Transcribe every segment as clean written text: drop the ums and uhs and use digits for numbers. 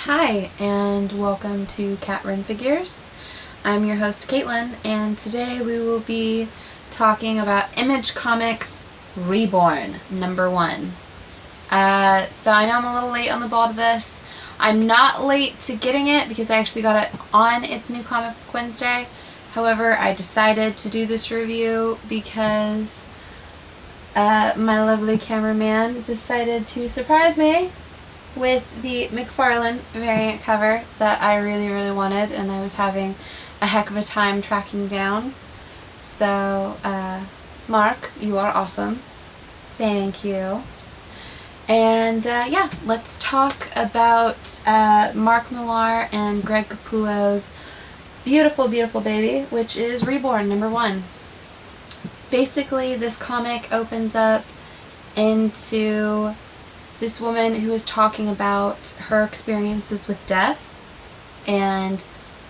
Hi, and welcome to Cat Run Figures. I'm your host, Caitlin, and today we will be talking about Image Comics Reborn, #1. So I know I'm a little late on the ball to this. I'm not late to getting it because I actually got it on its new Comic Book Wednesday. However, I decided to do this review because my lovely cameraman decided to surprise me with the McFarlane variant cover that I really wanted, and I was having a heck of a time tracking down. So, Mark, you are awesome. Thank you. And yeah, let's talk about Mark Millar and Greg Capullo's beautiful baby, which is Reborn, #1. Basically, this comic opens up into this woman who is talking about her experiences with death and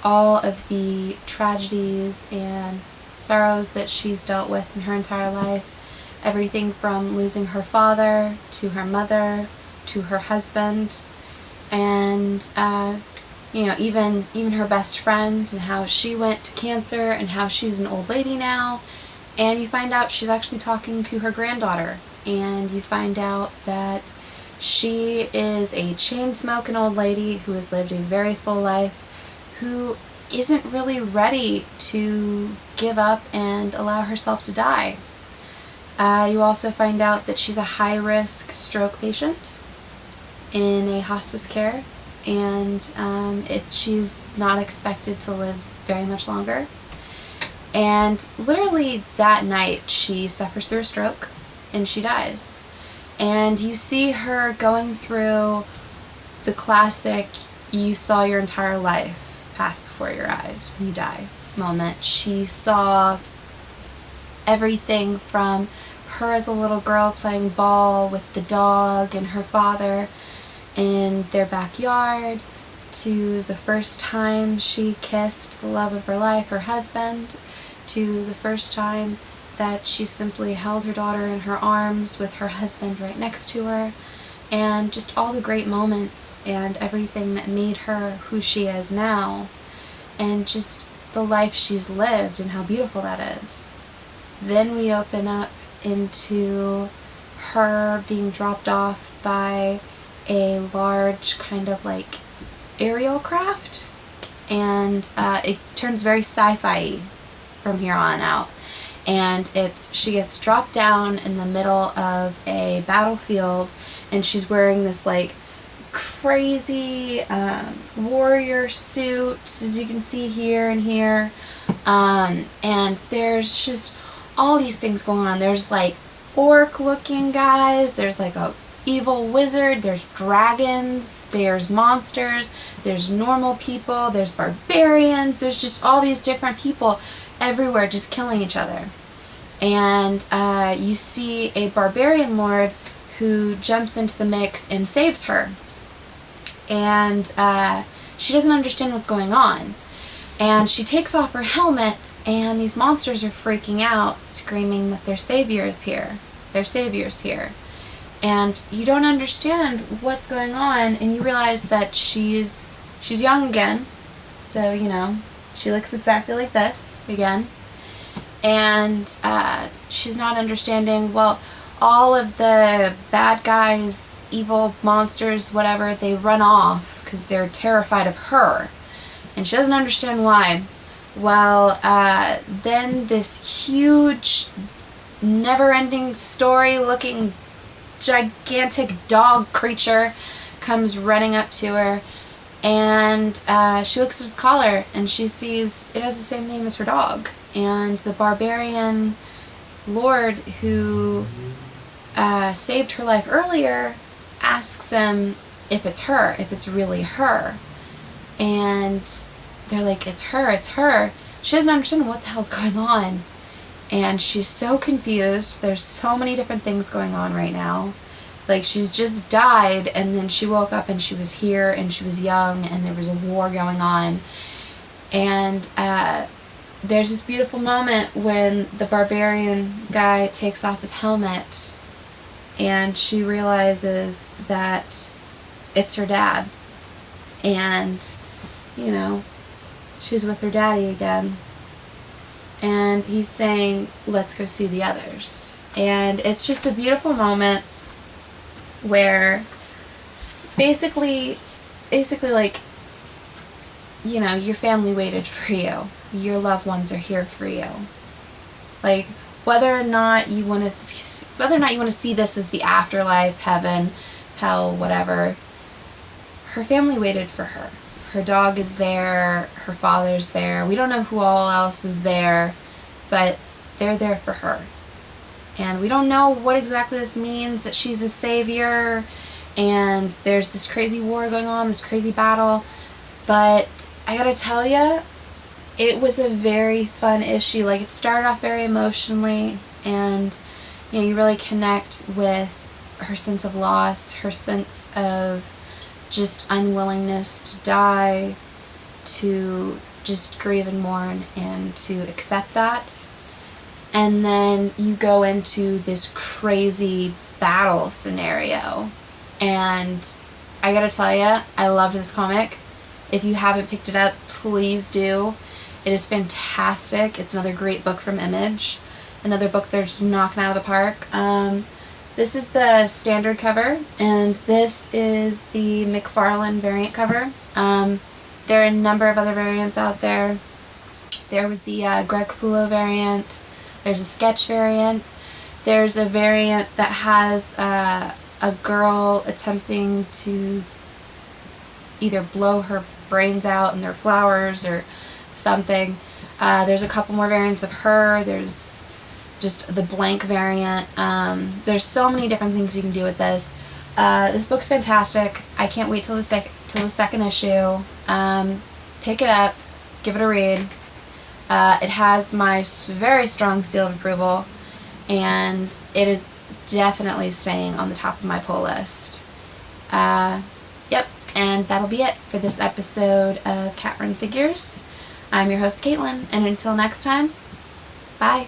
all of the tragedies and sorrows that she's dealt with in her entire life. Everything from losing her father, to her mother, to her husband, and even her best friend, and how she went to cancer and how she's an old lady now. And you find out she's actually talking to her granddaughter, and you find out that she is a chain-smoking old lady who has lived a very full life, who isn't really ready to give up and allow herself to die. You also find out that she's a high-risk stroke patient in a hospice care, and she's not expected to live very much longer. And literally that night she suffers through a stroke and she dies. And you see her going through the classic "you saw your entire life pass before your eyes when you die" moment. She saw everything from her as a little girl playing ball with the dog and her father in their backyard, to the first time she kissed the love of her life, her husband, to the first time that she simply held her daughter in her arms with her husband right next to her, and just all the great moments and everything that made her who she is now, and just the life she's lived and how beautiful that is. Then we open up into her being dropped off by a large kind of like aerial craft, and it turns very sci-fi from here on out. And she gets dropped down in the middle of a battlefield, and she's wearing this like crazy warrior suit, as you can see here and here. And there's just all these things going on. There's like orc looking guys, there's like a evil wizard, there's dragons, there's monsters, there's normal people, there's barbarians, there's just all these different people everywhere just killing each other. And you see a barbarian lord who jumps into the mix and saves her. And she doesn't understand what's going on. And she takes off her helmet, and these monsters are freaking out, screaming that their savior is here. Their savior's here. And you don't understand what's going on, and you realize that she's young again. So, she looks exactly like this again. And she's not understanding, well, all of the bad guys, evil monsters, whatever, they run off because they're terrified of her. And she doesn't understand why. Well, then this huge, never-ending story-looking, gigantic dog creature comes running up to her, and she looks at its collar, and she sees it has the same name as her dog. And the barbarian lord who saved her life earlier asks him if it's her, if it's really her. And they're like, it's her. She doesn't understand what the hell's going on. And she's so confused. There's so many different things going on right now. Like, she's just died, and then she woke up and she was here, and she was young, and there was a war going on. And there's this beautiful moment when the barbarian guy takes off his helmet, and she realizes that it's her dad. and, she's with her daddy again. And he's saying, let's go see the others. And it's just a beautiful moment where basically like, your family waited for you. Your loved ones are here for you. Like, whether or not you want to see this as the afterlife, heaven, hell, whatever, her family waited for her. Her dog is there, her father's there. We don't know who all else is there, but they're there for her. And we don't know what exactly this means, that she's a savior, and there's this crazy war going on, this crazy battle. But I gotta tell you, it was a very fun issue. Like, it started off very emotionally, and you really connect with her sense of loss, her sense of just unwillingness to die, to just grieve and mourn, and to accept that. And then you go into this crazy battle scenario. And I gotta tell you, I loved this comic. If you haven't picked it up, please do. It is fantastic. It's another great book from Image. Another book they're just knocking out of the park. This is the standard cover, and this is the McFarlane variant cover. There are a number of other variants out there. There was the Greg Capullo variant. There's a sketch variant. There's a variant that has a girl attempting to either blow her brains out in their flowers or something. There's a couple more variants of her. There's just the blank variant. There's so many different things you can do with this. This book's fantastic. I can't wait till the second issue. Pick it up, give it a read. It has my very strong seal of approval, and it is definitely staying on the top of my pull list. Yep, and that'll be it for this episode of Cat Run Figures. I'm your host, Caitlin, and until next time, bye.